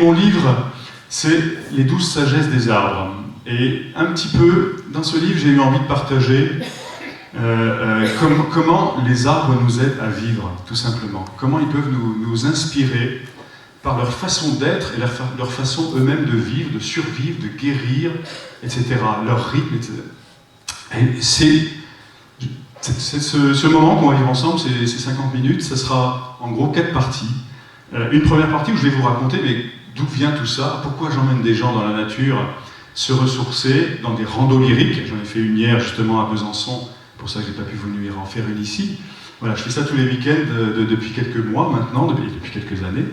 mon livre, c'est les 12 sagesses des arbres. Et un petit peu, dans ce livre, j'ai eu envie de partager comment les arbres nous aident à vivre, tout simplement. Comment ils peuvent nous inspirer par leur façon d'être et leur façon eux-mêmes de vivre, de survivre, de guérir, etc. Leur rythme, etc. Et c'est ce moment qu'on va vivre ensemble, ces 50 minutes, ça sera en gros 4 parties. Une première partie où je vais vous raconter d'où vient tout ça, pourquoi j'emmène des gens dans la nature se ressourcer dans des randos lyriques. J'en ai fait une hier justement à Besançon, pour ça que je n'ai pas pu venir en faire une ici. Voilà, je fais ça tous les week-ends depuis quelques mois maintenant, depuis quelques années.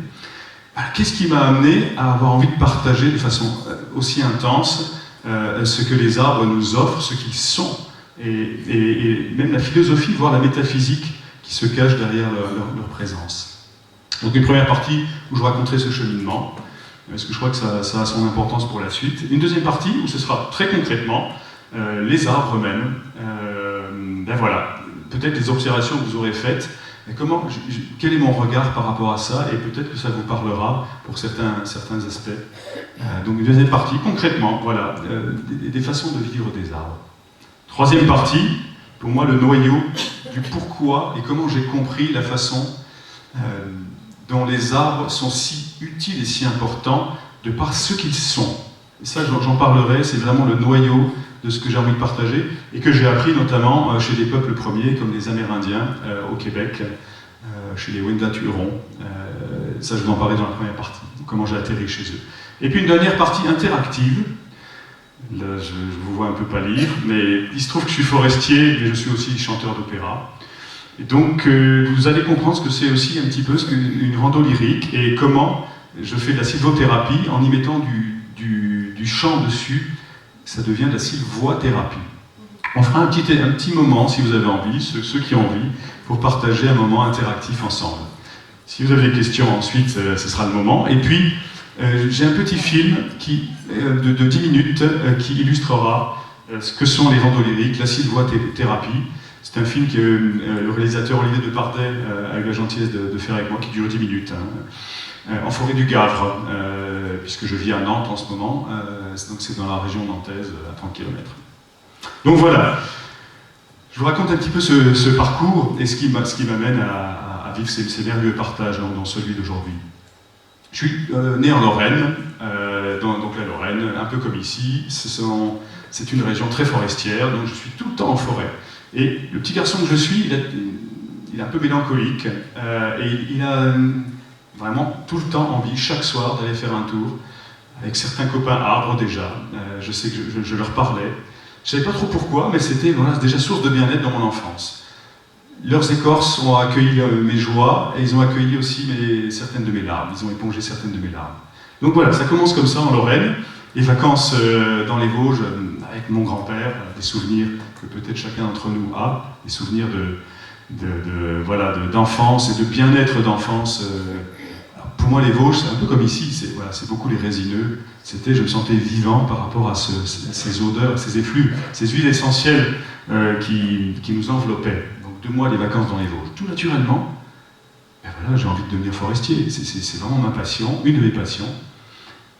Voilà, qu'est-ce qui m'a amené à avoir envie de partager de façon aussi intense ce que les arbres nous offrent, ce qu'ils sont, et même la philosophie, voire la métaphysique qui se cache derrière leur présence. Donc une première partie où je raconterai ce cheminement, parce que je crois que ça a son importance pour la suite. Une deuxième partie où ce sera très concrètement les arbres eux-mêmes. Ben voilà, peut-être les observations que vous aurez faites, quel est mon regard par rapport à ça, et peut-être que ça vous parlera pour certains aspects. Donc une deuxième partie, concrètement, voilà, des façons de vivre des arbres. Troisième partie, pour moi le noyau du pourquoi et comment j'ai compris la façon dont les arbres sont si utiles et si importants de par ce qu'ils sont. Et ça, j'en parlerai, c'est vraiment le noyau de ce que j'ai envie de partager, et que j'ai appris notamment chez des peuples premiers, comme les Amérindiens au Québec, chez les Wendat-Hurons. Ça, je vais en parler dans la première partie, comment j'ai atterri chez eux. Et puis une dernière partie interactive. Là, je vous vois un peu pâlir, mais il se trouve que je suis forestier, mais je suis aussi chanteur d'opéra. Et donc, vous allez comprendre ce que c'est aussi un petit peu une rando lyrique, et comment je fais de la sylvothérapie en y mettant du chant dessus. Ça devient de la sylvoithérapie. On fera un petit moment, si vous avez envie, ceux qui ont envie, pour partager un moment interactif ensemble. Si vous avez des questions ensuite, ce sera le moment. Et puis, j'ai un petit film de 10 minutes qui illustrera ce que sont les randos lyriques, la sylvoithérapie. C'est un film que le réalisateur Olivier Depardet a eu la gentillesse de faire avec moi, qui dure 10 minutes. En forêt du Gavre, puisque je vis à Nantes en ce moment, donc c'est dans la région nantaise, à 30 km. Donc voilà, je vous raconte un petit peu ce parcours et ce qui m'amène à vivre ces merveilleux partages dans celui d'aujourd'hui. Je suis né en Lorraine, donc la Lorraine, un peu comme ici, c'est une région très forestière, donc je suis tout le temps en forêt. Et le petit garçon que je suis, il est un peu mélancolique, et il a vraiment tout le temps envie, chaque soir, d'aller faire un tour, avec certains copains arbres déjà. Je sais que je leur parlais. Je ne savais pas trop pourquoi, mais c'était déjà source de bien-être dans mon enfance. Leurs écorces ont accueilli mes joies, et ils ont accueilli aussi certaines de mes larmes. Ils ont épongé certaines de mes larmes. Donc voilà, ça commence comme ça en Lorraine. Les vacances dans les Vosges, avec mon grand-père, des souvenirs que peut-être chacun d'entre nous a, des souvenirs d'enfance et de bien-être d'enfance. Pour moi, les Vosges, c'est un peu comme ici, c'est beaucoup les résineux. Je me sentais vivant par rapport à ces odeurs, ces effluves, ces huiles essentielles qui nous enveloppaient. Donc 2 mois les vacances dans les Vosges. Tout naturellement, j'ai envie de devenir forestier. C'est vraiment ma passion, une de mes passions.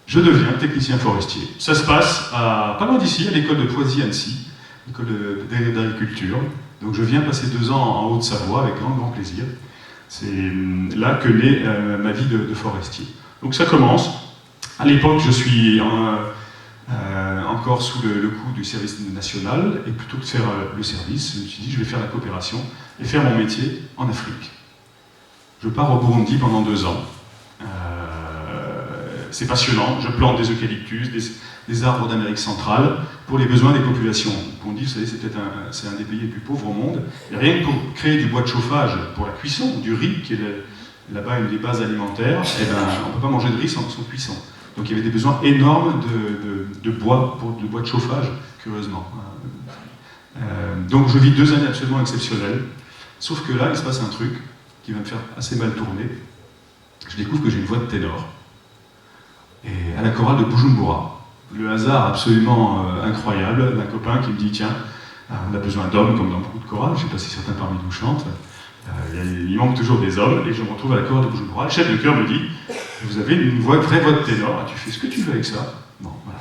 Je deviens technicien forestier. Ça se passe pas loin d'ici, à l'école de Poisy-Annecy, l'école d'agriculture. Donc je viens passer 2 ans en Haute-Savoie avec grand plaisir. C'est là que naît ma vie de forestier. Donc ça commence. À l'époque, je suis encore sous le coup du service national, et plutôt que de faire le service, je me suis dit je vais faire la coopération et faire mon métier en Afrique. Je pars au Burundi pendant 2 ans. C'est passionnant, je plante des eucalyptus, des arbres d'Amérique centrale pour les besoins des populations. On dit, vous savez, c'est un des pays les plus pauvres au monde. Et rien que pour créer du bois de chauffage pour la cuisson, du riz, qui est là-bas une des bases alimentaires, on ne peut pas manger de riz sans cuisson. Donc il y avait des besoins énormes de bois, de bois de chauffage, curieusement. Donc je vis 2 années absolument exceptionnelles, sauf que là, il se passe un truc qui va me faire assez mal tourner. Je découvre que j'ai une voix de ténor. Et à la chorale de Bujumbura. Le hasard absolument incroyable d'un copain qui me dit tiens, on a besoin d'hommes comme dans beaucoup de chorales, je ne sais pas si certains parmi nous chantent, il manque toujours des hommes, et je me retrouve à la chorale de Bujumbura. Le chef de chœur me dit vous avez une vraie voix de ténor, tu fais ce que tu veux avec ça. Bon, voilà.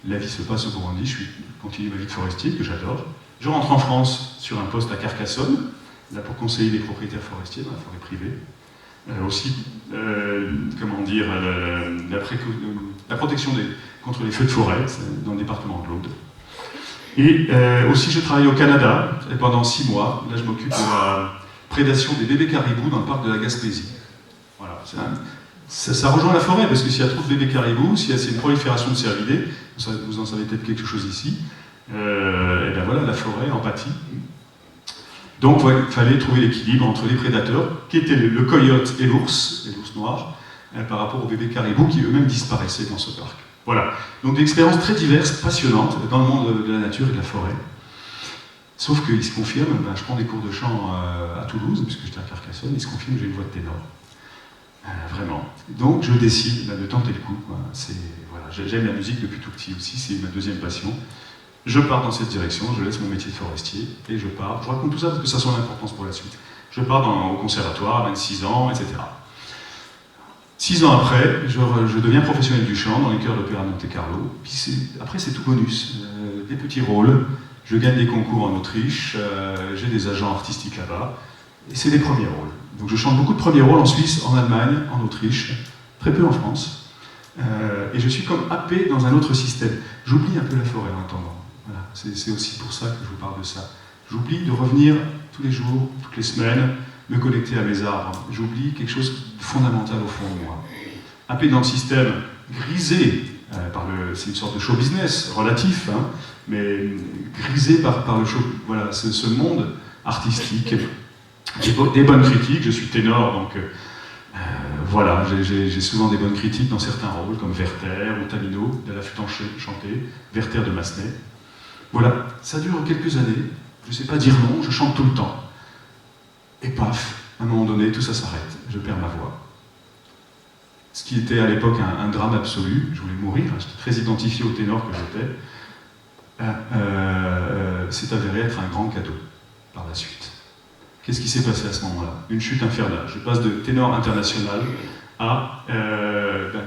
La vie se passe au Burundi, je continue ma vie de forestier, que j'adore. Je rentre en France sur un poste à Carcassonne, là pour conseiller les propriétaires forestiers dans la forêt privée. Aussi, comment dire, la protection contre les feux de forêt dans le département de l'Aude. Et aussi, je travaille au Canada et pendant 6 mois. Là, je m'occupe de la prédation des bébés caribous dans le parc de la Gaspésie. Voilà, ça rejoint la forêt, parce que s'il y a trop de bébés caribous, s'il y a une prolifération de cervidés, vous en savez peut-être quelque chose ici, et bien voilà, la forêt en pâtit. Donc il fallait trouver l'équilibre entre les prédateurs, qui étaient le coyote et l'ours noir, par rapport aux bébés caribous qui eux-mêmes disparaissaient dans ce parc. Voilà, donc des expériences très diverses, passionnantes, dans le monde de la nature et de la forêt. Sauf qu'il se confirme, je prends des cours de chant à Toulouse, puisque j'étais à Carcassonne, il se confirme que j'ai une voix de ténor. Vraiment. Donc je décide de tenter le coup. Voilà, j'aime la musique depuis tout petit aussi, c'est ma deuxième passion. Je pars dans cette direction, je laisse mon métier de forestier et je pars. Je raconte tout ça parce que ça a son importance pour la suite. Je pars au conservatoire à 26 ans, etc. 6 ans après, je deviens professionnel du chant dans les chœurs d'opéra de Monte-Carlo. Puis après, c'est tout bonus. Des petits rôles, je gagne des concours en Autriche, j'ai des agents artistiques là-bas, et c'est des premiers rôles. Donc je chante beaucoup de premiers rôles en Suisse, en Allemagne, en Autriche, très peu en France. Et je suis comme happé dans un autre système. J'oublie un peu la forêt en attendant. Voilà. C'est aussi pour ça que je vous parle de ça. J'oublie de revenir tous les jours, toutes les semaines, me connecter à mes arbres. J'oublie quelque chose de fondamental au fond de moi. Happé dans le système grisé, c'est une sorte de show business relatif, hein, mais grisé par le show, voilà, ce monde artistique. Des bonnes critiques, je suis ténor, donc voilà, j'ai souvent des bonnes critiques dans certains rôles, comme Werther ou Tamino, de la flûte chantée, Werther de Massenet. Voilà, ça dure quelques années, je ne sais pas dire non, je chante tout le temps. Et paf, à un moment donné, tout ça s'arrête, je perds ma voix. Ce qui était à l'époque un drame absolu, je voulais mourir, j'étais très identifié au ténor que j'étais, s'est avéré être un grand cadeau par la suite. Qu'est-ce qui s'est passé à ce moment-là? Une chute infernale. Je passe de ténor international à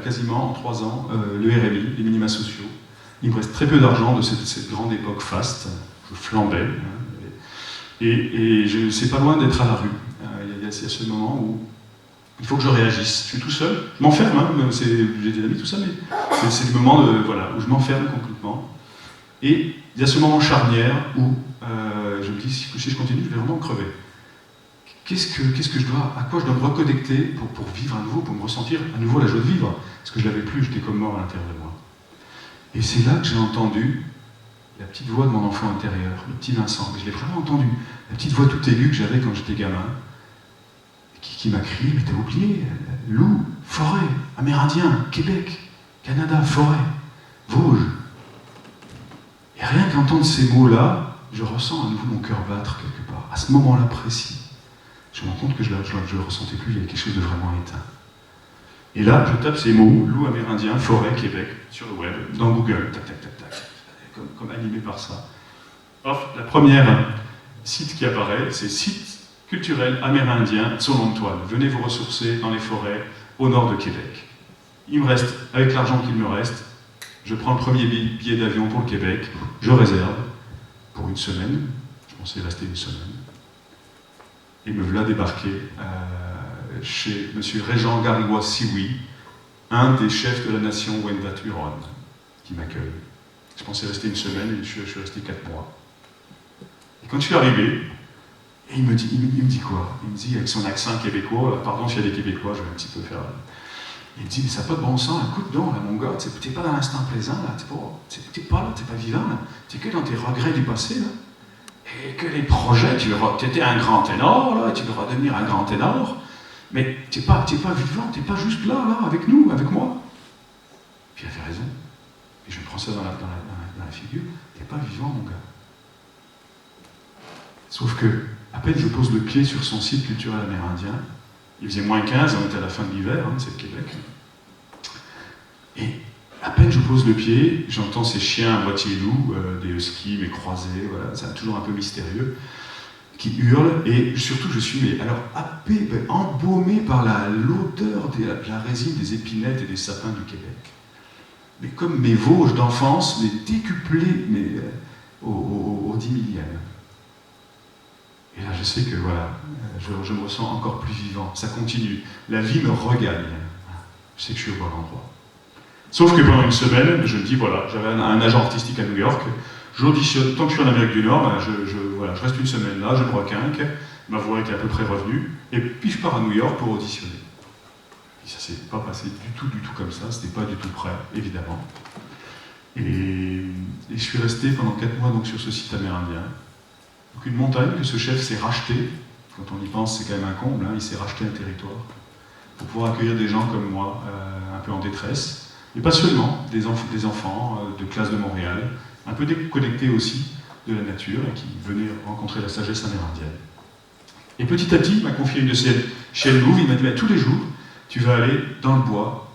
quasiment en 3 ans le RMI, les minima sociaux. Il me reste très peu d'argent de cette grande époque faste. Je flambais. Et c'est pas loin d'être à la rue. Il y a ce moment où il faut que je réagisse. Je suis tout seul. Je m'enferme, hein, j'ai des amis, tout ça, mais c'est le moment où je m'enferme complètement. Et il y a ce moment charnière où je me dis, si je continue, je vais vraiment crever. À quoi je dois me reconnecter pour vivre à nouveau, pour me ressentir à nouveau la joie de vivre? Parce que je ne l'avais plus, j'étais comme mort à l'intérieur de moi. Et c'est là que j'ai entendu la petite voix de mon enfant intérieur, le petit Vincent. Mais je l'ai vraiment entendu, la petite voix toute aiguë que j'avais quand j'étais gamin, qui m'a crié, mais t'as oublié, loup, forêt, amérindien, Québec, Canada, forêt, Vosges. Et rien qu'entendre ces mots-là, je ressens à nouveau mon cœur battre quelque part, à ce moment-là précis. Je me rends compte que je ne le ressentais plus, il y avait quelque chose de vraiment éteint. Et là, je tape ces mots, loup amérindien, forêt, Québec, sur le web, dans Google, tac, tac, tac, tac, comme animé par ça. Hop, la première site qui apparaît, c'est site culturel amérindien Tzolontoine. Venez vous ressourcer dans les forêts au nord de Québec. Il me reste, avec l'argent qu'il me reste, je prends le premier billet d'avion pour le Québec, je réserve pour 1 semaine, je pensais rester 1 semaine. Et me voilà débarqué chez M. Régent Garigois Sioui, un des chefs de la nation Wendat Huron, qui m'accueille. Je pensais rester 1 semaine et je suis resté 4 mois. Et quand je suis arrivé, et il me dit quoi? Il me dit avec son accent québécois, pardon s'il y a des Québécois, je vais un petit peu faire. Il me dit, mais ça n'a pas de bon sens, écoute donc, là, mon gars, t'es pas dans l'instant présent, là, t'es pas là, t'es pas vivant, là, t'es que dans tes regrets du passé, là. Et que les projets, tu étais un grand ténor, là, tu devras devenir un grand ténor, mais t'es pas vivant, t'es pas juste là, avec nous, avec moi. Puis il avait raison. Et je me prends ça dans la figure, t'es pas vivant, mon gars. Sauf que, à peine je pose le pied sur son site culturel amérindien, il faisait moins 15, on était à la fin de l'hiver, hein, c'est le Québec. Et à peine je pose le pied, j'entends ces chiens à moitié loups, des huskies, mais croisés, voilà, c'est toujours un peu mystérieux, qui hurle, et surtout je suis alors happé, embaumé par l'odeur de la résine des épinettes et des sapins du Québec. Mais comme mes Vosges d'enfance, mais décuplés, mais au 10 millième. Et là je sais que voilà, je me ressens encore plus vivant, ça continue, la vie me regagne. Je sais que je suis au bon endroit. Sauf que pendant une semaine, je me dis, voilà, j'avais un agent artistique à New York, j'auditionne, tant que je suis en Amérique du Nord, voilà, je reste une semaine là, je me requinque, ma voix était à peu près revenue, et puis je pars à New York pour auditionner. Et ça s'est pas passé du tout comme ça, c'était pas du tout prêt, évidemment. Et je suis resté pendant 4 mois donc, sur ce site amérindien. Donc une montagne que ce chef s'est racheté, quand on y pense c'est quand même un comble, hein, il s'est racheté un territoire, pour pouvoir accueillir des gens comme moi, un peu en détresse, et pas seulement, des enfants de classe de Montréal, un peu déconnectés aussi de la nature, et qui venaient rencontrer la sagesse amérindienne. Et petit à petit, il m'a confié une de ses chiennes louves, il m'a dit, tous les jours, tu vas aller dans le bois,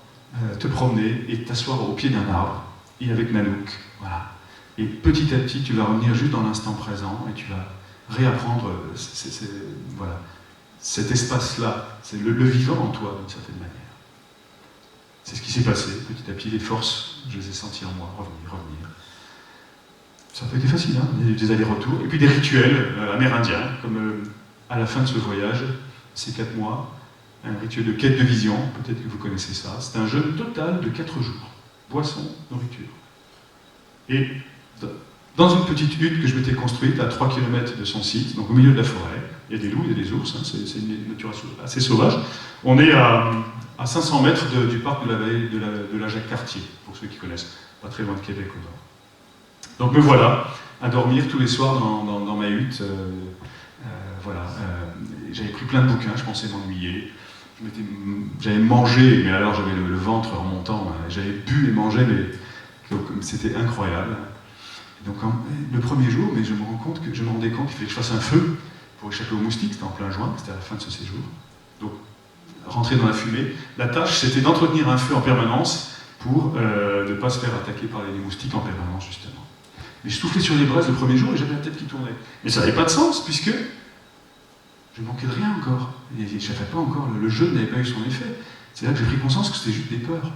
te promener, et t'asseoir au pied d'un arbre, et avec Nanook, voilà. Et petit à petit, tu vas revenir juste dans l'instant présent, et tu vas réapprendre voilà, cet espace-là, c'est le vivant en toi, d'une certaine manière. C'est ce qui s'est passé, petit à petit, les forces, je les ai senties en moi, revenir. Ça n'a pas été facile, hein, il y a eu des allers-retours, et puis des rituels amérindiens, comme à la fin de ce voyage, ces 4 mois, un rituel de quête de vision, peut-être que vous connaissez ça, c'est un jeûne total de 4 jours, boisson, nourriture. Et dans une petite hutte que je m'étais construite à 3 km de son site, donc au milieu de la forêt, il y a des loups, il y a des ours, hein, c'est une nature assez sauvage. On est à 500 mètres du parc de la vallée de la Jacques-Cartier, pour ceux qui connaissent, pas très loin de Québec au nord. Donc me voilà à dormir tous les soirs dans ma hutte. Voilà, j'avais pris plein de bouquins, je pensais m'ennuyer. J'avais mangé, mais alors j'avais le ventre remontant. J'avais bu et mangé, mais c'était incroyable. Donc le premier jour, mais je me rendais compte qu'il fallait que je fasse un feu pour échapper aux moustiques. C'était en plein juin, c'était à la fin de ce séjour. Donc rentrer dans la fumée. La tâche, c'était d'entretenir un feu en permanence pour ne pas se faire attaquer par les moustiques en permanence, justement. Mais je soufflais sur les braises le premier jour et j'avais la tête qui tournait. Mais ça n'avait pas de sens, puisque je manquais de rien encore. Et je n'avais pas encore, le jeûne n'avait pas eu son effet. C'est là que j'ai pris conscience que c'était juste des peurs.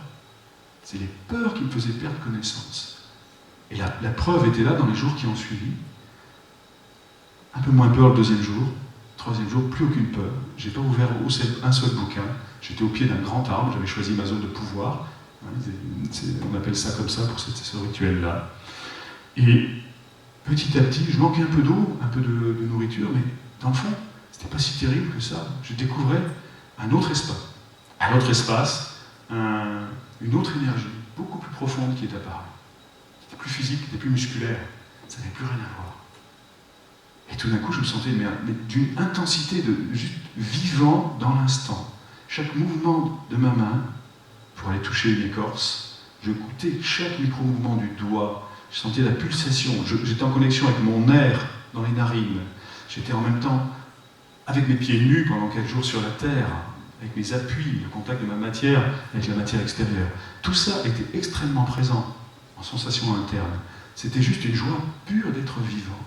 C'est les peurs qui me faisaient perdre connaissance. Et la preuve était là dans les jours qui ont suivi. Un peu moins peur le deuxième jour. Troisième jour, plus aucune peur. Je n'ai pas ouvert un seul bouquin. J'étais au pied d'un grand arbre, j'avais choisi ma zone de pouvoir. On appelle ça comme ça pour ce rituel-là. Et petit à petit, je manquais un peu d'eau, un peu de nourriture, mais dans le fond, c'était pas si terrible que ça. Je découvrais un autre espace, une autre énergie, beaucoup plus profonde qui est apparue. C'était plus physique, c'était plus musculaire, ça n'avait plus rien à voir. Et tout d'un coup, je me sentais mais d'une intensité de juste vivant dans l'instant. Chaque mouvement de ma main, pour aller toucher une écorce, je goûtais chaque micro-mouvement du doigt. Je sentais la pulsation, j'étais en connexion avec mon air dans les narines. J'étais en même temps avec mes pieds nus pendant 4 jours sur la terre, avec mes appuis, le contact de ma matière avec la matière extérieure. Tout ça était extrêmement présent en sensation interne. C'était juste une joie pure d'être vivant.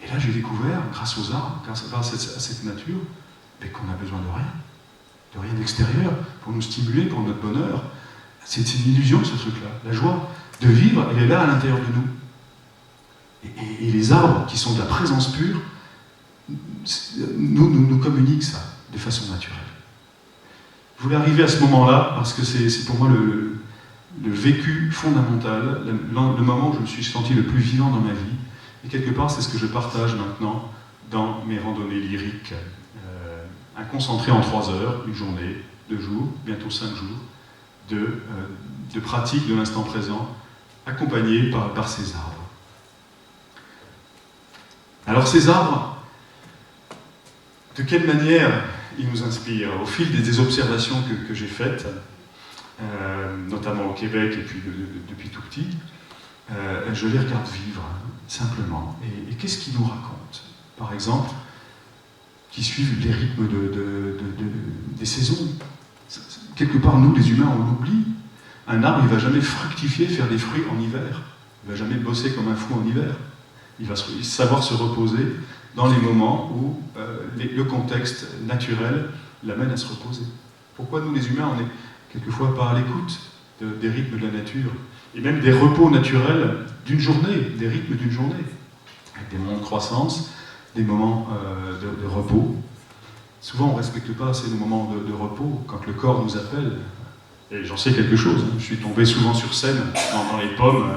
Et là, j'ai découvert, grâce aux arbres, grâce à cette nature, qu'on a besoin de rien d'extérieur, pour nous stimuler, pour notre bonheur. C'est une illusion, ce truc-là. La joie de vivre, elle est là à l'intérieur de nous. Et les arbres, qui sont de la présence pure, nous communiquent ça de façon naturelle. Je voulais arriver à ce moment-là, parce que c'est pour moi le vécu fondamental, le moment où je me suis senti le plus vivant dans ma vie. Et quelque part, c'est ce que je partage maintenant dans mes randonnées lyriques. Un concentré en 3 heures, une journée, 2 jours, bientôt 5 jours, de pratique de l'instant présent, accompagné par ces arbres. Alors ces arbres, de quelle manière ils nous inspirent? Au fil des observations que j'ai faites, notamment au Québec et puis depuis tout petit, je les regarde vivre, simplement. Et qu'est-ce qu'ils nous racontent? Par exemple, qui suivent les rythmes des saisons. Quelque part, nous, les humains, on l'oublie. Un arbre, il ne va jamais fructifier, faire des fruits en hiver. Il ne va jamais bosser comme un fou en hiver. Il va savoir se reposer dans les moments où le contexte naturel l'amène à se reposer. Pourquoi nous, les humains, on est quelquefois pas à l'écoute des rythmes de la nature, et même des repos naturels d'une journée, des rythmes d'une journée, avec des moments de croissance, des moments de repos. Souvent, on ne respecte pas assez nos moments de repos quand le corps nous appelle. Et j'en sais quelque chose. Hein. Je suis tombé souvent sur scène, dans les pommes.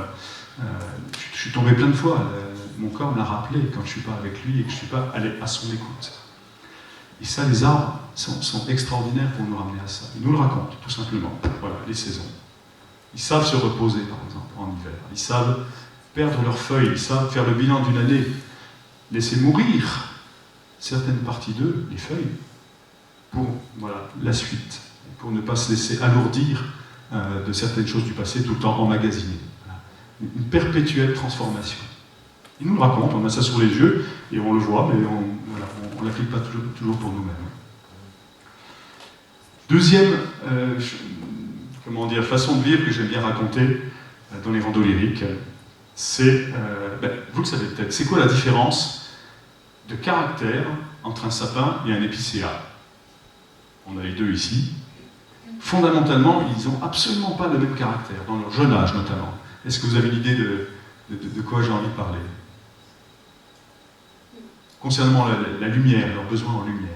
Je suis tombé plein de fois. Mon corps me l'a rappelé quand je ne suis pas avec lui et que je ne suis pas allé à son écoute. Et ça, les arbres sont extraordinaires pour nous ramener à ça. Ils nous le racontent, tout simplement. Voilà, les saisons. Ils savent se reposer, par exemple, en hiver. Ils savent perdre leurs feuilles. Ils savent faire le bilan d'une année. Laisser mourir certaines parties d'eux, les feuilles, pour la suite. Pour ne pas se laisser alourdir de certaines choses du passé tout le temps emmagasinées. Voilà. Une perpétuelle transformation. Ils nous le racontent, on a ça sur les yeux, et on le voit, mais on ne l'applique pas toujours pour nous-mêmes. Deuxième façon de vivre que j'aime bien raconter dans les randos lyriques, c'est, vous le savez peut-être, c'est quoi la différence de caractère entre un sapin et un épicéa? On a les deux ici. Fondamentalement, ils n'ont absolument pas le même caractère, dans leur jeune âge notamment. Est-ce que vous avez une idée de quoi j'ai envie de parler? Concernant la lumière, leurs besoins en lumière.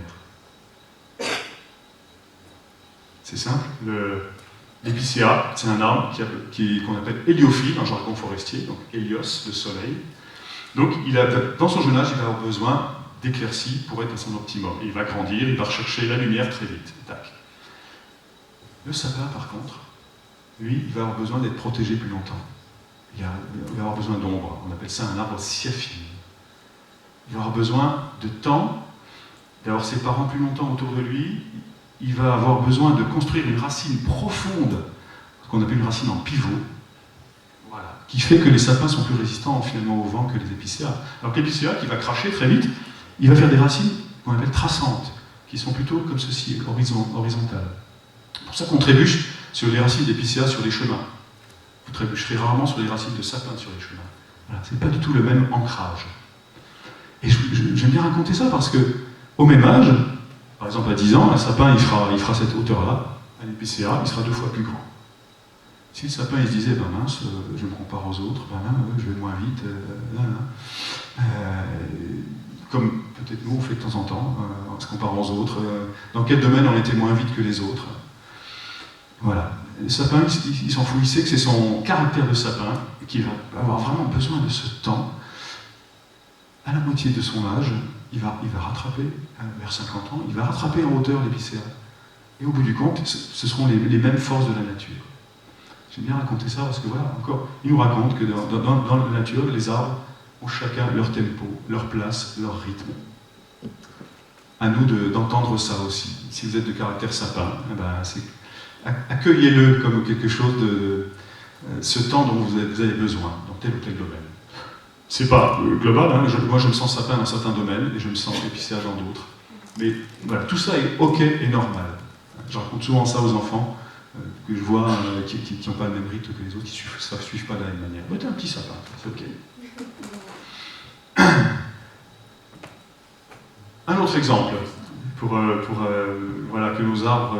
C'est simple. L'épicéa, c'est un arbre qu'on appelle héliophile en jargon forestier, donc hélios, le soleil. Donc, dans son jeune âge, il va avoir besoin d'éclaircies pour être à son optimum. Et il va grandir, il va rechercher la lumière très vite. Tac. Le sapin, par contre, lui, il va avoir besoin d'être protégé plus longtemps. Il va avoir besoin d'ombre. On appelle ça un arbre sciaphile. Il va avoir besoin de temps, d'avoir ses parents plus longtemps autour de lui. Il va avoir besoin de construire une racine profonde, ce qu'on appelle une racine en pivot, voilà, qui fait que les sapins sont plus résistants finalement au vent que les épicéas. Alors que l'épicéa, qui va cracher très vite, il va faire des racines qu'on appelle traçantes, qui sont plutôt comme ceci, horizontales. C'est pour ça qu'on trébuche sur les racines d'épicéa sur les chemins. Vous trébucherez rarement sur les racines de sapin sur les chemins. Voilà, c'est pas du tout le même ancrage. Et j'aime bien raconter ça parce que, au même âge, par exemple à 10 ans, un sapin il fera cette hauteur-là, un épicéa, il sera 2 fois plus grand. Si le sapin il se disait, mince, je me compare aux autres, je vais moins vite, comme peut-être nous on fait de temps en temps, en se comparant aux autres, dans quel domaine on était moins vite que les autres. Voilà. Le sapin, il s'en fout, il sait que c'est son caractère de sapin qui va avoir vraiment besoin de ce temps. À la moitié de son âge, il va rattraper, vers 50 ans, il va rattraper en hauteur l'épicéa. Et au bout du compte, ce seront les mêmes forces de la nature. J'aime bien raconter ça parce que voilà, encore, il nous raconte que dans la nature, les arbres ont chacun leur tempo, leur place, leur rythme. À nous d'entendre ça aussi. Si vous êtes de caractère sapin, accueillez-le comme quelque chose de ce temps dont vous avez besoin, dans tel ou tel domaine. C'est pas global, hein. Moi je me sens sapin dans certains domaines et je me sens épicéa dans d'autres. Mais voilà, tout ça est ok et normal. Je raconte souvent ça aux enfants que je vois qui n'ont pas le même rythme que les autres, qui ne suivent pas de la même manière. T'es un petit sapin, c'est ok. Un autre exemple, pour que nos arbres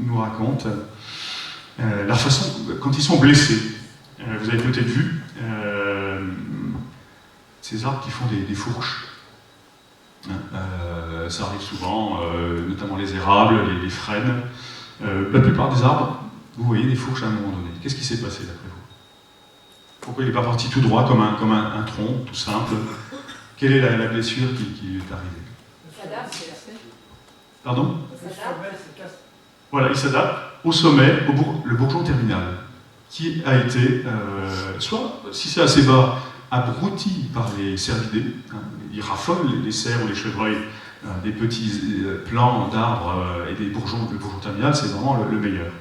nous racontent, la façon, quand ils sont blessés, vous avez peut-être vu, ces arbres qui font des fourches. Ça arrive souvent, notamment les érables, les frênes. La plupart des arbres, vous voyez des fourches à un moment donné. Qu'est-ce qui s'est passé d'après vous? Pourquoi il n'est pas parti tout droit comme un tronc, tout simple? Quelle est la blessure qui est arrivée? Pardon? Voilà, il s'adapte au sommet, le bourgeon terminal, qui a été, soit, si c'est assez bas, abruti par les cervidés, ils raffolent les cerfs ou les chevreuils, des petits plants d'arbres et des bourgeons, le bourgeon terminal, c'est vraiment le meilleur.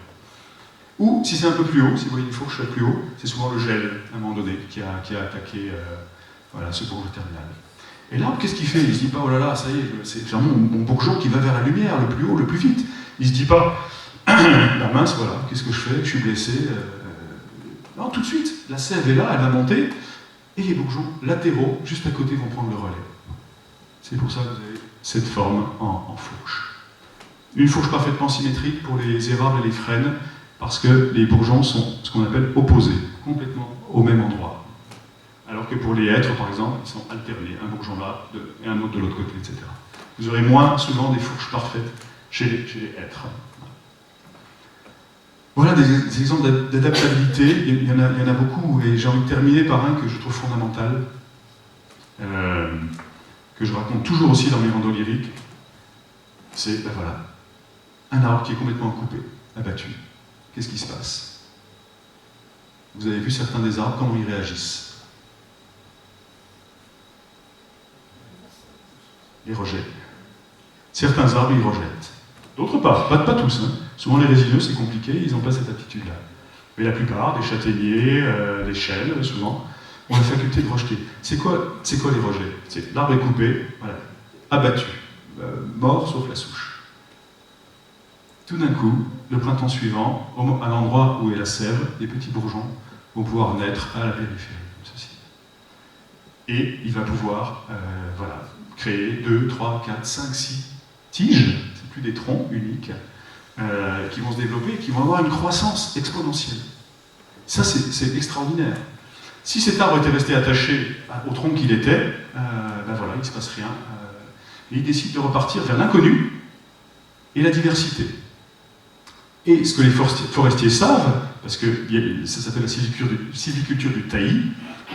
Ou, si c'est un peu plus haut, si vous voyez une fourche plus haut, c'est souvent le gel, à un moment donné, qui a attaqué ce bourgeon terminal. Et l'arbre, qu'est-ce qu'il fait? Il ne se dit pas, oh là là, ça y est, c'est vraiment mon bourgeon qui va vers la lumière, le plus haut, le plus vite. Il ne se dit pas, mince, voilà, qu'est-ce que je fais? Je suis blessé. Non, tout de suite, la sève est là, elle va monter, et les bourgeons latéraux, juste à côté, vont prendre le relais. C'est pour ça que vous avez cette forme en fourche. Une fourche parfaitement symétrique pour les érables et les frênes, parce que les bourgeons sont ce qu'on appelle opposés, complètement au même endroit. Alors que pour les hêtres, par exemple, ils sont alternés, un bourgeon là et un autre de l'autre côté, etc. Vous aurez moins souvent des fourches parfaites chez les hêtres. Voilà des exemples d'adaptabilité, il y en a beaucoup, et j'ai envie de terminer par un que je trouve fondamental, que je raconte toujours aussi dans mes randos lyriques. C'est, ben voilà, un arbre qui est complètement coupé, abattu. Qu'est-ce qui se passe? Vous avez vu certains des arbres, comment ils réagissent? Ils rejettent. Certains arbres, ils rejettent. D'autres pas tous. Hein. Souvent les résineux, c'est compliqué, ils n'ont pas cette aptitude-là. Mais la plupart, des châtaigniers, des chênes, souvent, ont la faculté de rejeter. C'est quoi les rejets? C'est l'arbre est coupé, voilà, abattu, mort sauf la souche. Tout d'un coup, le printemps suivant, à l'endroit où est la sève, des petits bourgeons vont pouvoir naître à la périphérie, comme ceci. Et il va pouvoir voilà, créer 2, 3, 4, 5, 6 tiges, c'est plus des troncs uniques, qui vont se développer et qui vont avoir une croissance exponentielle. Ça, c'est extraordinaire. Si cet arbre était resté attaché au tronc qu'il était, ben voilà, il ne se passe rien. Et il décide de repartir vers l'inconnu et la diversité. Et ce que les forestiers savent, parce que ça s'appelle la sylviculture du taillis,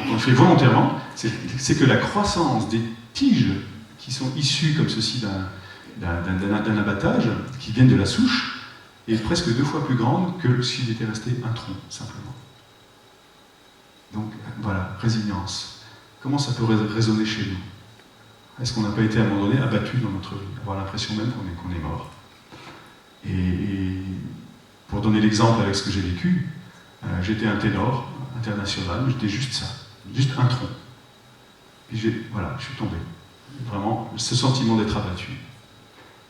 on le fait volontairement, c'est que la croissance des tiges qui sont issues comme ceci d'un abattage, qui viennent de la souche, est presque 2 fois plus grande que s'il était resté un tronc, simplement. Donc voilà, résilience. Comment ça peut résonner chez nous? Est-ce qu'on n'a pas été à un moment donné abattu dans notre vie, avoir l'impression même qu'on est mort? Et pour donner l'exemple avec ce que j'ai vécu, j'étais un ténor international, j'étais juste ça, juste un tronc. Puis voilà, je suis tombé. Vraiment, ce sentiment d'être abattu.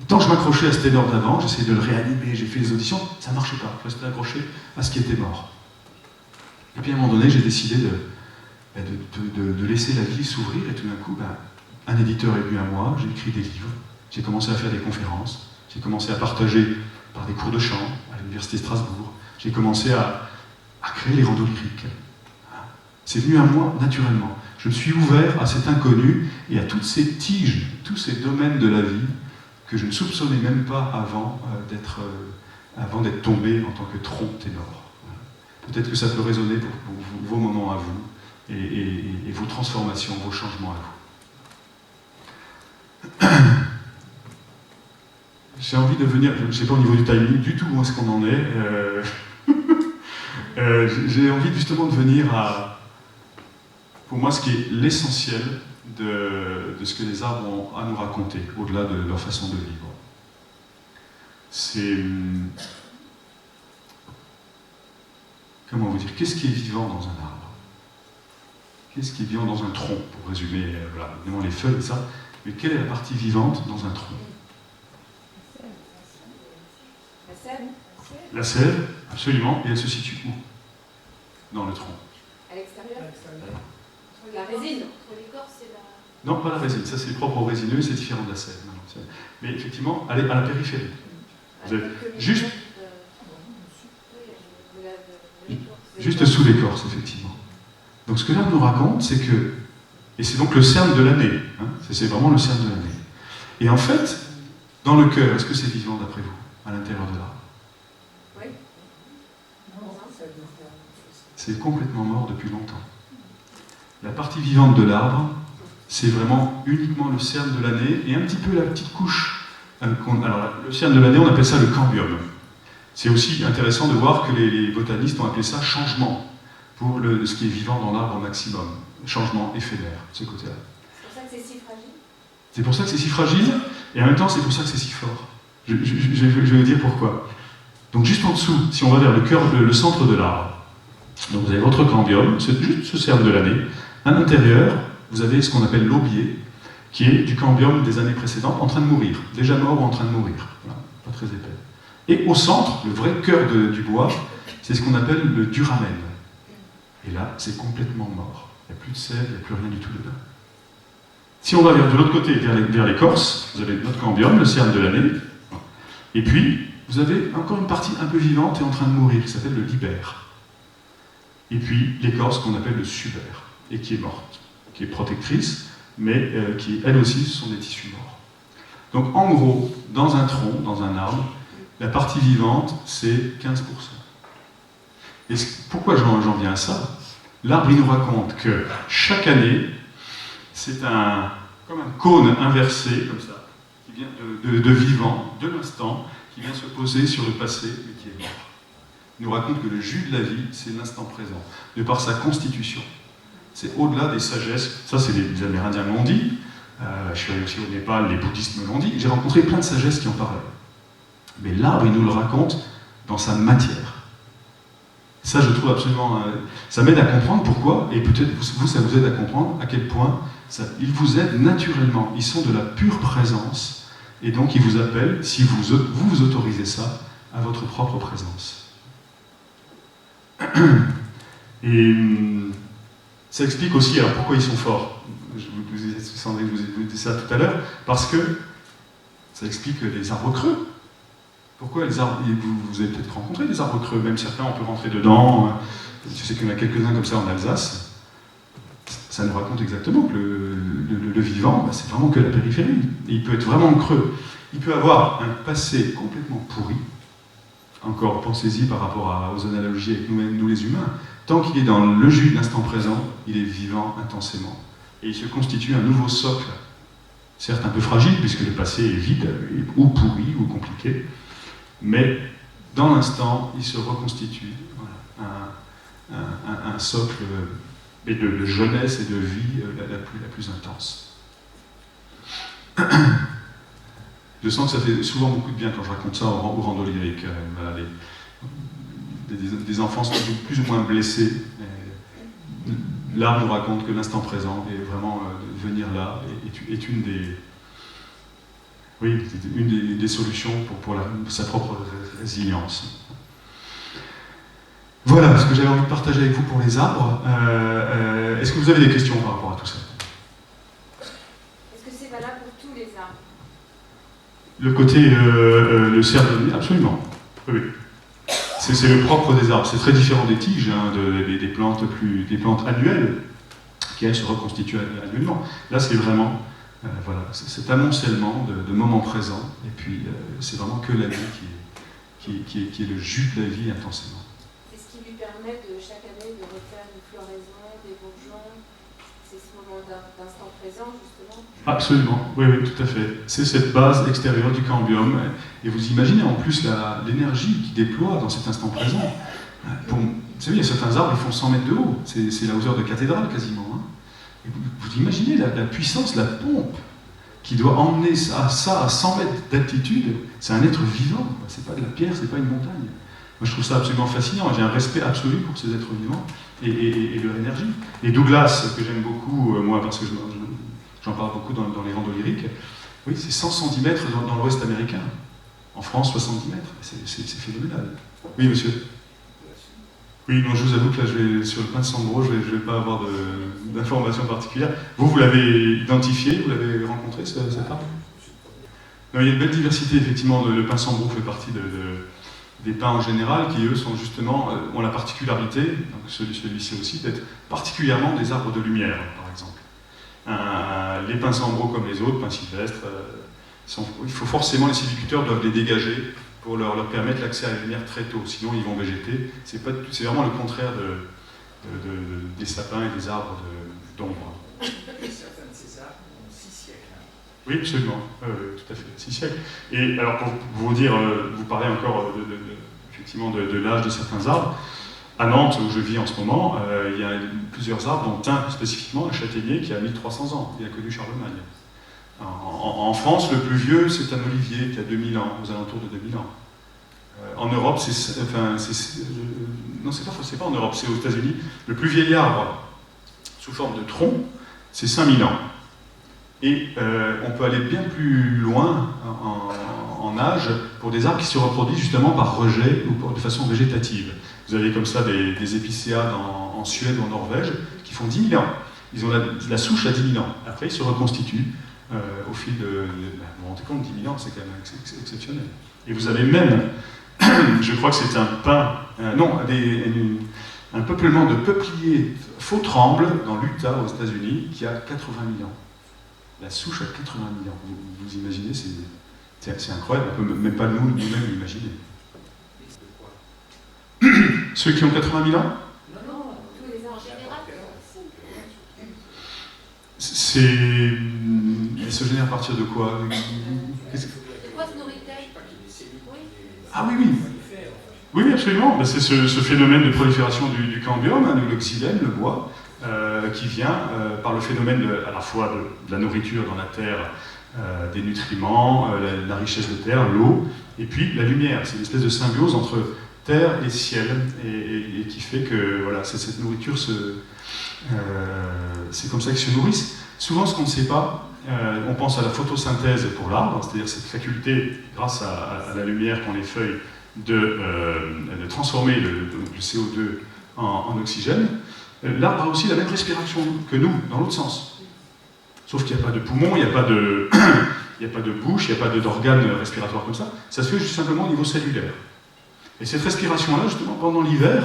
Tant que je m'accrochais à ce ténor d'avant, j'essayais de le réanimer, j'ai fait les auditions, ça ne marchait pas, je restais accroché à ce qui était mort. Et puis à un moment donné, j'ai décidé de laisser la vie s'ouvrir, et tout d'un coup, un éditeur est venu à moi, j'ai écrit des livres, j'ai commencé à faire des conférences, j'ai commencé à partager par des cours de chant à l'université de Strasbourg, j'ai commencé à créer les randos lyriques. C'est venu à moi naturellement. Je me suis ouvert à cet inconnu et à toutes ces tiges, tous ces domaines de la vie que je ne soupçonnais même pas avant d'être tombé en tant que tronc ténor. Peut-être que ça peut résonner pour vos moments à vous et vos transformations, vos changements à vous. J'ai envie de venir, je ne sais pas au niveau du timing du tout où est-ce qu'on en est. J'ai envie justement de venir à, pour moi, ce qui est l'essentiel de ce que les arbres ont à nous raconter, au-delà de leur façon de vivre. C'est... Comment vous dire? Qu'est-ce qui est vivant dans un arbre? Qu'est-ce qui est vivant dans un tronc? Pour résumer, voilà, évidemment les feuilles et ça. Mais quelle est la partie vivante dans un tronc? La sève. La sève, absolument. Et elle se situe où? Dans le tronc. À l'extérieur. La résine. Entre l'écorce et la... Non, pas la résine. Ça, c'est propre aux résineux, c'est différent de la sève. Mais effectivement, elle est à la périphérie. Juste sous l'écorce, effectivement. Donc ce que l'arbre nous raconte, c'est que, et c'est donc le cerne de l'année, hein, c'est vraiment le cerne de l'année. Et en fait, dans le cœur, est-ce que c'est vivant d'après vous, à l'intérieur de l'arbre? Oui. C'est complètement mort depuis longtemps. La partie vivante de l'arbre, c'est vraiment uniquement le cerne de l'année et un petit peu la petite couche. Alors, le cerne de l'année, on appelle ça le cambium. C'est aussi intéressant de voir que les botanistes ont appelé ça changement pour ce qui est vivant dans l'arbre au maximum. Changement éphémère, ce côté-là. C'est pour ça que c'est si fragile. C'est pour ça que c'est si fragile, et en même temps, c'est pour ça que c'est si fort. Je vais vous dire pourquoi. Donc, juste en dessous, si on va vers le cœur, le centre de l'arbre, donc vous avez votre cambium, c'est juste ce cerne de l'année. À l'intérieur, vous avez ce qu'on appelle l'aubier, qui est du cambium des années précédentes, en train de mourir, déjà mort ou en train de mourir. Voilà, pas très épais. Et au centre, le vrai cœur du bois, c'est ce qu'on appelle le duramen. Et là, c'est complètement mort. Il n'y a plus de sève, il n'y a plus rien du tout dedans. Si on va de l'autre côté, vers l'écorce, vous avez notre cambium, le cerne de l'année, et puis vous avez encore une partie un peu vivante et en train de mourir, qui s'appelle le libère. Et puis l'écorce qu'on appelle le subère, et qui est morte, qui est protectrice, mais qui, elle aussi, ce sont des tissus morts. Donc en gros, dans un tronc, dans un arbre, la partie vivante, c'est 15%. Et pourquoi j'en viens à ça? L'arbre, il nous raconte que chaque année, c'est comme un cône inversé, comme ça, qui vient de vivant, de l'instant, qui vient se poser sur le passé, mais qui est mort. Il nous raconte que le jus de la vie, c'est l'instant présent, de par sa constitution. C'est au-delà des sagesses. Ça, c'est les Amérindiens m'ont dit. Je suis allé aussi au Népal, les bouddhistes me l'ont dit. J'ai rencontré plein de sagesses qui en parlaient. Mais l'arbre, il nous le raconte dans sa matière. Ça, je trouve absolument... ça m'aide à comprendre pourquoi, et peut-être vous, ça vous aide à comprendre à quel point ils vous aident naturellement. Ils sont de la pure présence, et donc ils vous appellent, si vous autorisez ça, à votre propre présence. Et ça explique aussi alors pourquoi ils sont forts. Sandrine vous dit ça tout à l'heure, parce que ça explique les arbres creux. Pourquoi les arbres, vous avez peut-être rencontré des arbres creux, même certains on peut rentrer dedans, je sais qu'il y en a quelques-uns comme ça en Alsace. Ça nous raconte exactement que le vivant, c'est vraiment que la périphérie. Et il peut être vraiment creux. Il peut avoir un passé complètement pourri. Encore, pensez-y par rapport aux analogies avec nous les humains. Tant qu'il est dans le jus de l'instant présent, il est vivant intensément. Et il se constitue un nouveau socle, certes un peu fragile, puisque le passé est vide, ou pourri, ou compliqué, mais dans l'instant, il se reconstitue. Voilà, un socle de jeunesse et de vie la plus intense. Je sens que ça fait souvent beaucoup de bien quand je raconte ça au rando lyrique. Voilà, des enfants sont plus ou moins blessés. L'art nous raconte que l'instant présent est vraiment venir là est une des solutions pour sa propre résilience. Voilà ce que j'avais envie de partager avec vous pour les arbres. Est-ce que vous avez des questions par rapport à tout ça? Est-ce que c'est valable pour tous les arbres? Le côté, le cerf de nuit, absolument. Oui. C'est le propre des arbres. C'est très différent des tiges, hein, des plantes annuelles, qui elles se reconstituent annuellement. Là, c'est vraiment voilà, cet amoncellement de moments présents, et puis c'est vraiment que la vie qui est le jus de la vie intensément. C'est ce qui lui permet de chaque année de refaire une floraison, des bourgeons. C'est ce moment d'instant présent, justement. Absolument, oui, tout à fait. C'est cette base extérieure du cambium. Et vous imaginez en plus l'énergie qu'il déploie dans cet instant présent. Vous savez, il y a certains arbres, ils font 100 mètres de haut. C'est la hauteur de cathédrale quasiment. Hein. Et vous imaginez la puissance, la pompe qui doit emmener ça à 100 mètres d'altitude. C'est un être vivant. C'est pas de la pierre, c'est pas une montagne. Moi, je trouve ça absolument fascinant. J'ai un respect absolu pour ces êtres vivants et leur énergie. Et Douglas, que j'aime beaucoup, moi, parce que j'en parle beaucoup dans les randos lyriques, oui, c'est 110 mètres dans l'ouest américain. En France, 70 mètres. C'est phénoménal. Oui, monsieur. Oui, non, je vous avoue que là, sur le pince sambro, je ne vais pas avoir d'informations particulières. Vous l'avez identifié, vous l'avez rencontré, cet arbre? Non, il y a une belle diversité, effectivement. Le pince sambro fait partie des pins en général, qui eux sont justement, ont la particularité, donc celui-ci aussi, d'être particulièrement des arbres de lumière, par exemple. Les pins sambro comme les autres, pins sylvestres, il faut forcément, les sylviculteurs doivent les dégager pour leur permettre l'accès à la lumière très tôt, sinon ils vont végéter. C'est vraiment le contraire des sapins et des arbres d'ombre. Certains de ces arbres ont 6 siècles. Oui, absolument, tout à fait, 6 siècles. Et alors pour vous dire, vous parlez encore effectivement de l'âge de certains arbres. À Nantes, où je vis en ce moment, il y a plusieurs arbres, dont un spécifiquement, un châtaignier, qui a 1300 ans, il a connu Charlemagne. En France, le plus vieux, c'est un olivier qui a 2000 ans, aux alentours de 2000 ans. En Europe, non, c'est pas en Europe, c'est aux États-Unis. Le plus vieil arbre, sous forme de tronc, c'est 5000 ans. Et on peut aller bien plus loin en âge pour des arbres qui se reproduisent justement par rejet ou de façon végétative. Vous avez comme ça des épicéas en Suède ou en Norvège qui font 10 000 ans. Ils ont la souche à 10 000 ans. Après, ils se reconstituent au fil de... Vous vous rendez compte, 10 000 ans, c'est quand même exceptionnel. Et vous avez même, je crois que c'est un pin, un peuplement de peupliers faux tremble dans l'Utah, aux États-Unis, qui a 80 000 ans. La souche a 80 000 ans. Vous imaginez, c'est incroyable, on ne peut même pas nous-mêmes l'imaginer. Ceux qui ont 80 000 ans? Tous les ans en général. Elle se génère à partir de quoi? De quoi se nourrit-elle? Ah oui. Oui, absolument. C'est ce phénomène de prolifération du cambium, de l'oxylène, le bois, qui vient par le phénomène à la fois de la nourriture dans la terre, des nutriments, la richesse de terre, l'eau, et puis la lumière. C'est une espèce de symbiose entre terre et ciel, et qui fait que voilà, cette nourriture, c'est comme ça qu'ils se nourrissent. Souvent, ce qu'on ne sait pas, on pense à la photosynthèse pour l'arbre, c'est-à-dire cette faculté, grâce à la lumière qu'ont les feuilles, de transformer le CO2 en oxygène. L'arbre a aussi la même respiration que nous, dans l'autre sens. Sauf qu'il n'y a pas de poumon, il n'y a pas de, il n'y a pas de bouche, il n'y a pas d'organes respiratoires comme ça. Ça se fait juste simplement au niveau cellulaire. Et cette respiration-là, justement, pendant l'hiver,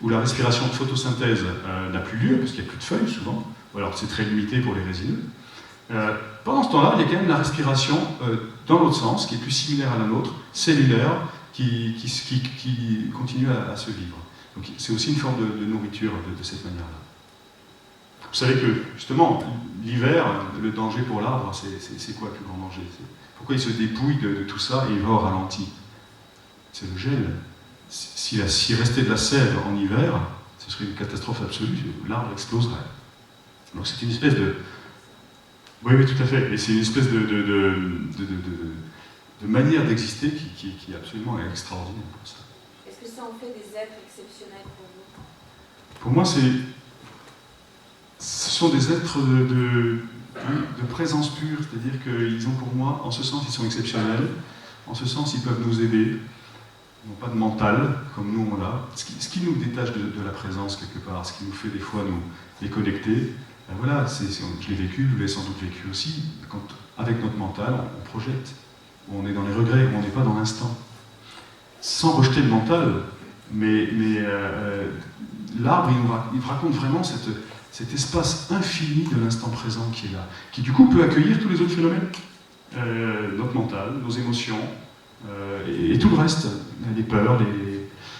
où la respiration de photosynthèse n'a plus lieu, parce qu'il n'y a plus de feuilles souvent, ou alors c'est très limité pour les résineux, pendant ce temps-là, il y a quand même la respiration dans l'autre sens, qui est plus similaire à la nôtre, cellulaire, qui continue à se vivre. Donc c'est aussi une forme de nourriture de cette manière-là. Vous savez que, justement, l'hiver, le danger pour l'arbre, c'est quoi le plus grand danger? Pourquoi il se dépouille de tout ça et il va au ralenti? C'est le gel. S'il restait de la sève en hiver, ce serait une catastrophe absolue, l'arbre exploserait. Donc c'est une espèce de... Oui, tout à fait. Et c'est une espèce de manière d'exister qui est absolument extraordinaire pour ça. Est-ce que ça en fait des êtres exceptionnels pour vous? Pour moi, ce sont des êtres de présence pure, c'est-à-dire qu'ils ont pour moi, en ce sens, ils sont exceptionnels, en ce sens, ils peuvent nous aider. Ils n'ont pas de mental, comme nous on l'a. Ce qui nous détache de la présence quelque part, ce qui nous fait des fois nous déconnecter, ben voilà, je l'ai vécu, vous l'avez sans doute vécu aussi, quand avec notre mental, on projette, où on est dans les regrets, où on n'est pas dans l'instant. Sans rejeter le mental, mais l'arbre, il nous raconte vraiment cet espace infini de l'instant présent qui est là, qui du coup peut accueillir tous les autres phénomènes, notre mental, nos émotions, et tout le reste, les peurs,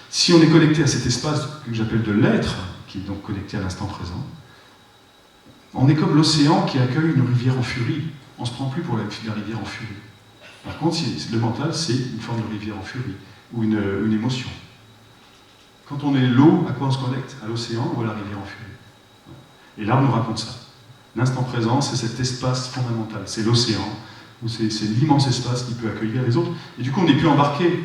Si on est connecté à cet espace que j'appelle de l'être, qui est donc connecté à l'instant présent, on est comme l'océan qui accueille une rivière en furie. On ne se prend plus pour la rivière en furie. Par contre, le mental, c'est une forme de rivière en furie, ou une émotion. Quand on est l'eau, à quoi on se connecte? À l'océan ou à la rivière en furie? Et l'arbre nous raconte ça. L'instant présent, c'est cet espace fondamental, c'est l'océan, où c'est l'immense espace qui peut accueillir les autres. Et du coup, on n'est plus embarqué.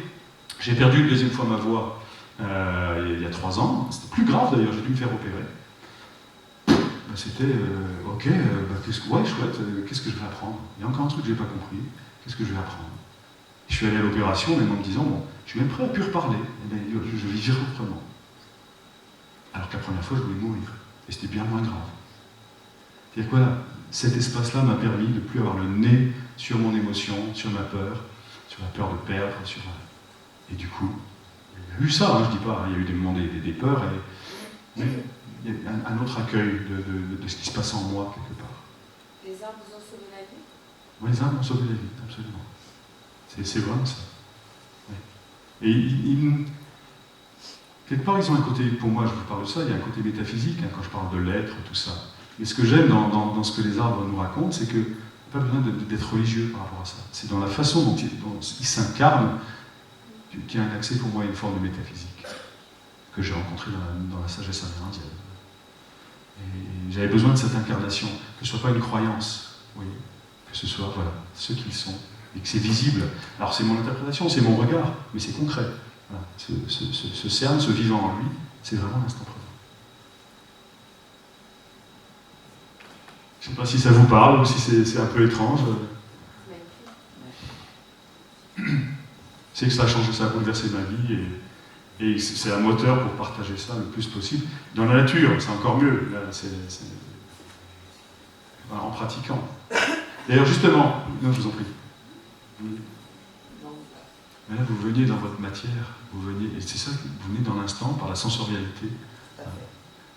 J'ai perdu une deuxième fois ma voix il y a 3 ans. C'était plus grave d'ailleurs, j'ai dû me faire opérer. C'était ok, ouais, chouette, qu'est-ce que je vais apprendre? Il y a encore un truc que je n'ai pas compris, qu'est-ce que je vais apprendre? Je suis allé à l'opération, même en me disant, bon, je suis même prêt à plus reparler, je vivrai autrement. Alors que la première fois, je voulais mourir, et c'était bien moins grave. C'est-à-dire quoi, cet espace-là m'a permis de ne plus avoir le nez sur mon émotion, sur ma peur, sur la peur de perdre, et du coup, il y a eu ça, je dis pas, il y a eu des moments, des peurs, mais il y a un autre accueil de ce qui se passe en moi, quelque part. Les arbres vous ont sauvé la vie? Oui, les arbres ont sauvé la vie, absolument. C'est vraiment ça. Oui. Et quelque part, ils ont un côté, pour moi, je vous parle de ça, il y a un côté métaphysique, quand je parle de l'être, tout ça. Mais ce que j'aime dans ce que les arbres nous racontent, c'est qu'il n'y a pas besoin d'être religieux par rapport à ça. C'est dans la façon dont ils s'incarnent qu'il y a un accès pour moi à une forme de métaphysique que j'ai rencontrée dans la sagesse amérindienne. Et j'avais besoin de cette incarnation, que ce ne soit pas une croyance, oui, que ce soit voilà, ce qu'ils sont, et que c'est visible. Alors c'est mon interprétation, c'est mon regard, mais c'est concret. Voilà. Ce cerne, ce vivant en lui, c'est vraiment l'instant présent. Je ne sais pas si ça vous parle ou si c'est un peu étrange. C'est que ça a changé, ça a bouleversé ma vie et c'est un moteur pour partager ça le plus possible. Dans la nature, c'est encore mieux. Là, voilà, en pratiquant. D'ailleurs, justement, non, je vous en prie. Mais là, vous veniez dans votre matière, vous veniez, et c'est ça, vous venez dans l'instant par la sensorialité.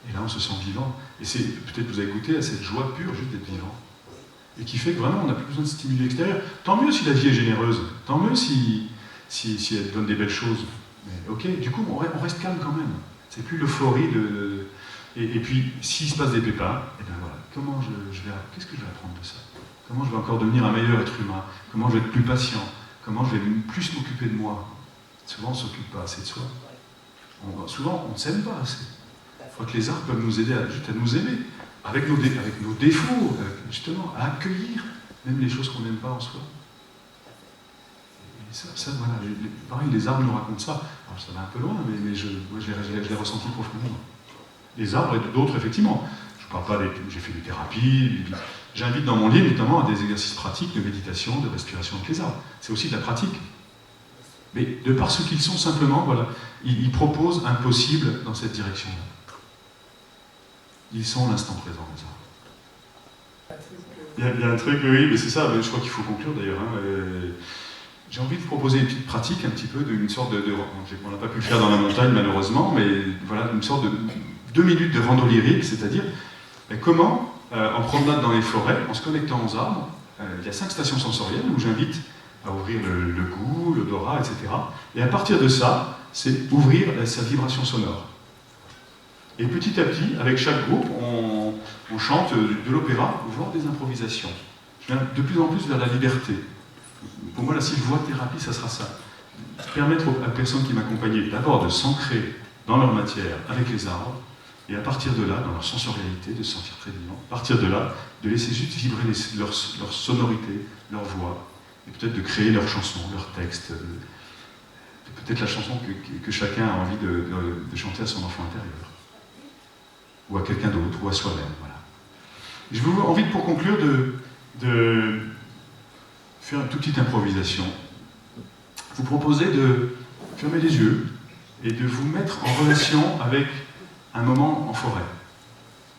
Et là, on se sent vivant. Et c'est peut-être vous avez goûté à cette joie pure juste d'être vivant. Et qui fait que vraiment, on n'a plus besoin de stimuli extérieurs. Tant mieux si la vie est généreuse. Tant mieux si elle donne des belles choses. Mais ok, du coup, on reste calme quand même. C'est plus l'euphorie de... Et puis, s'il se passe des pépins, et bien voilà, qu'est-ce que je vais apprendre de ça? Comment je vais encore devenir un meilleur être humain? Comment je vais être plus patient? Comment je vais plus m'occuper de moi? Souvent, on ne s'occupe pas assez de soi. Souvent, on ne s'aime pas assez. Je crois que les arts peuvent nous aider à nous aimer, avec nos défauts, justement, à accueillir même les choses qu'on n'aime pas en soi. Et ça voilà, pareil, les arbres nous racontent ça. Alors, ça va un peu loin, mais je l'ai ressenti profondément. Les arbres et d'autres, effectivement. Je ne parle pas j'ai fait des thérapies. J'invite dans mon livre notamment à des exercices pratiques de méditation, de respiration avec les arbres. C'est aussi de la pratique. Mais de par ce qu'ils sont simplement, voilà, ils proposent un possible dans cette direction-là. Ils sont l'instant présent, les arbres. Il y a un truc, oui, mais c'est ça, mais je crois qu'il faut conclure d'ailleurs. Hein, j'ai envie de proposer une petite pratique, un petit peu, d'une sorte on n'a pas pu le faire dans la montagne malheureusement, mais voilà, une sorte de 2 minutes de rando lyrique, c'est-à-dire comment, en promenade dans les forêts, en se connectant aux arbres, il y a 5 stations sensorielles où j'invite à ouvrir le goût, l'odorat, etc. Et à partir de ça, c'est ouvrir sa vibration sonore. Et petit à petit, avec chaque groupe, on chante de l'opéra, voire des improvisations. Je viens de plus en plus vers la liberté. Pour moi, la sylvoithérapie, ça sera ça. Permettre à la personne qui m'accompagnait d'abord de s'ancrer dans leur matière avec les arbres, et à partir de là, dans leur sensorialité, de se sentir très vivant. À partir de là, de laisser juste vibrer leur sonorité, leur voix, et peut-être de créer leurs chansons, leurs textes, peut-être la chanson que chacun a envie de chanter à son enfant intérieur, ou à quelqu'un d'autre, ou à soi-même. Voilà. J'ai envie, pour conclure, de faire une toute petite improvisation. Vous proposer de fermer les yeux et de vous mettre en relation avec un moment en forêt.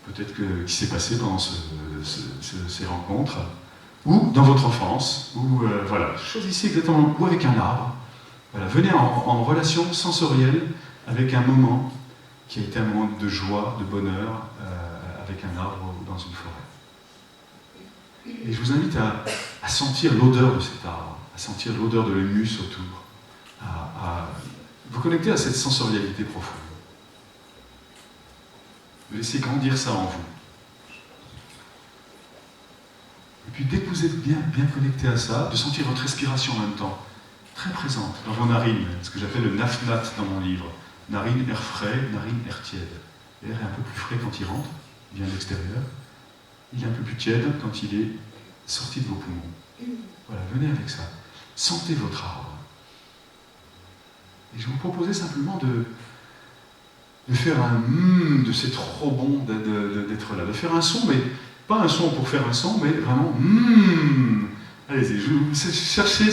Peut-être qui s'est passé pendant ces rencontres, ou dans votre enfance, ou voilà, choisissez exactement, ou avec un arbre. Voilà, venez en relation sensorielle avec un moment qui a été un moment de joie, de bonheur, avec un arbre ou dans une forêt. Et je vous invite à sentir l'odeur de cet arbre, à sentir l'odeur de l'humus autour, à vous connecter à cette sensorialité profonde. De laisser grandir ça en vous. Et puis dès que vous êtes bien connecté à ça, de sentir votre respiration en même temps, très présente dans vos narines, ce que j'appelle le nafnat dans mon livre. Narine, air frais, narine, air tiède. L'air est un peu plus frais quand il rentre, il vient de l'extérieur. Il est un peu plus tiède quand il est sorti de vos poumons. Voilà, venez avec ça. Sentez votre arbre. Et je vous proposais simplement de faire un de c'est trop bon d'être là. De faire un son, mais pas un son pour faire un son, mais vraiment allez-y, cherchez,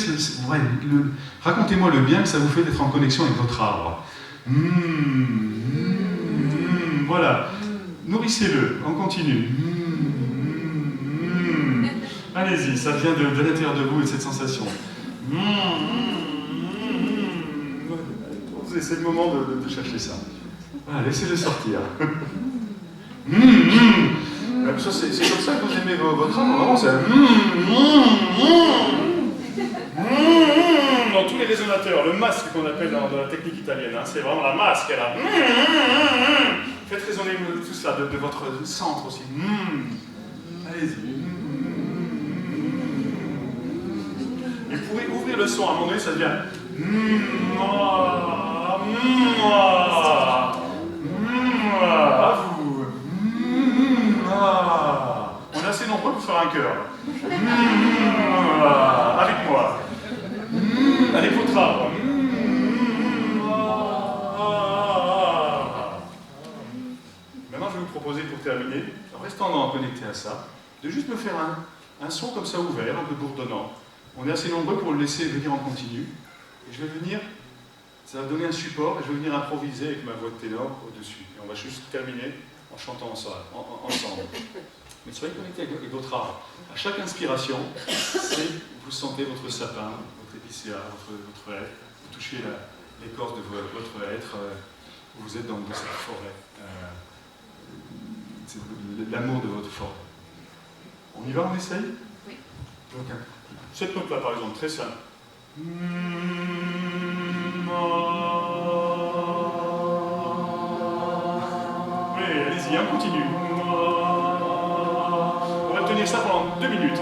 racontez-moi le bien que ça vous fait d'être en connexion avec votre arbre. Voilà, nourrissez-le, on continue. Allez-y, ça vient de l'intérieur de vous et cette sensation. C'est le moment de chercher ça. Voilà, laissez-le sortir. C'est comme ça que vous aimez votre âme, vraiment, c'est dans tous les résonateurs, le masque qu'on appelle dans la technique italienne, hein, c'est vraiment la masque, elle a. Faites résonner tout ça de votre centre aussi. Allez-y. Et vous pouvez ouvrir le son, à un moment donné, ça devient. À vous. On est assez nombreux pour faire un chœur. Avec moi. Avec votre arbre. Maintenant, je vais vous proposer, pour terminer, en restant connecté à ça, de juste me faire un son comme ça ouvert, un peu bourdonnant. On est assez nombreux pour le laisser venir en continu. Et je vais venir, ça va donner un support, et je vais venir improviser avec ma voix de ténor au-dessus. Et on va juste terminer en chantant ensemble. mais soyez connectés avec votre art. À chaque inspiration, vous sentez votre sapin, votre épicéa, votre être, vous touchez l'écorce de votre être, vous êtes dans cette forêt. C'est l'amour de votre forêt. On y va, on essaye? Oui. Donc, cette note-là, par exemple, très simple. Oui, allez-y, on continue. On va tenir ça pendant 2 minutes.